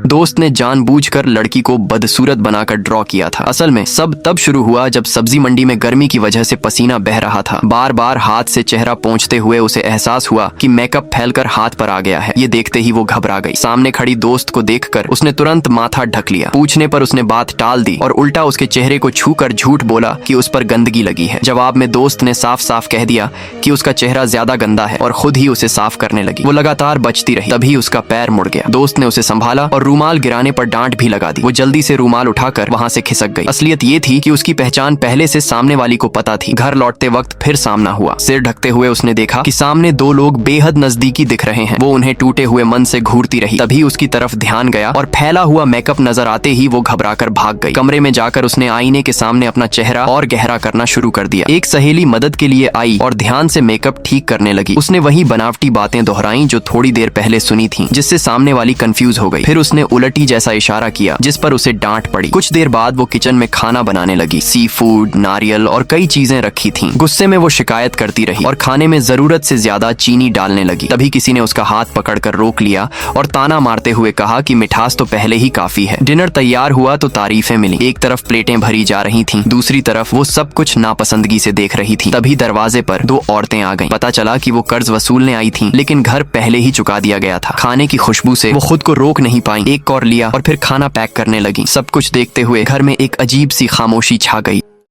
दोस्त ने जानबूझकर लड़की को बदसूरत बनाकर ड्रॉ किया था। असल में सब तब शुरू हुआ जब सब्जी मंडी में गर्मी की वजह से पसीना बह रहा था। बार बार हाथ से चेहरा पोंछते हुए उसे एहसास हुआ कि मेकअप फैलकर हाथ पर आ गया है। ये देखते ही वो घबरा गई। सामने खड़ी दोस्त को देखकर उसने तुरंत माथा ढक लिया। पूछने पर उसने बात टाल दी और उल्टा उसके चेहरे को छूकर झूठ बोला कि उस पर गंदगी लगी है। जवाब में दोस्त ने साफ साफ कह दिया कि उसका चेहरा ज्यादा गंदा है और खुद ही उसे साफ करने लगी। वो लगातार बचती रही, तभी उसका पैर मुड़ गया। दोस्त ने उसे संभाला और रूमाल गिराने पर डांट भी लगा दी। वो जल्दी से रूमाल उठाकर वहां से खिसक गई। असलियत ये थी कि उसकी पहचान पहले से सामने वाली को पता थी। घर लौटते वक्त फिर सामना हुआ। सिर ढकते हुए उसने देखा कि सामने दो लोग बेहद नजदीकी दिख रहे हैं। वो उन्हें टूटे हुए मन से घूरती रही। तभी उसकी तरफ ध्यान गया और फैला हुआ मेकअप नजर आते ही वो घबराकर भाग गई। कमरे में जाकर उसने आईने के सामने अपना चेहरा और गहरा करना शुरू कर दिया। एक सहेली मदद के लिए आई और ध्यान से मेकअप ठीक करने लगी। उसने वही बनावटी बातें दोहराई जो थोड़ी देर पहले सुनी थी, जिससे सामने वाली कंफ्यूज हो गई। फिर उसने उलटी जैसा इशारा किया जिस पर उसे डांट पड़ी। कुछ देर बाद वो किचन में खाना बनाने लगी। सी फूड, नारियल और कई चीजें रखी थीं। गुस्से में वो शिकायत करती रही और खाने में जरूरत से ज्यादा चीनी डालने लगी। तभी किसी ने उसका हाथ पकड़कर रोक लिया और ताना मारते हुए कहा कि मिठास तो पहले ही काफी है। डिनर तैयार हुआ तो तारीफें मिली। एक तरफ प्लेटें भरी जा रही थीं, दूसरी तरफ वो सब कुछ नापसंदगी से देख रही थी। तभी दरवाजे पर दो औरतें आ गईं। पता चला कि वो कर्ज वसूलने आई थीं, लेकिन घर पहले ही चुका दिया गया था। खाने की खुशबू से वो खुद को रोक नहीं पाई। एक कौर लिया और फिर खाना पैक करने लगी। सब कुछ देखते हुए घर में एक अजीब सी खामोशी छा गई।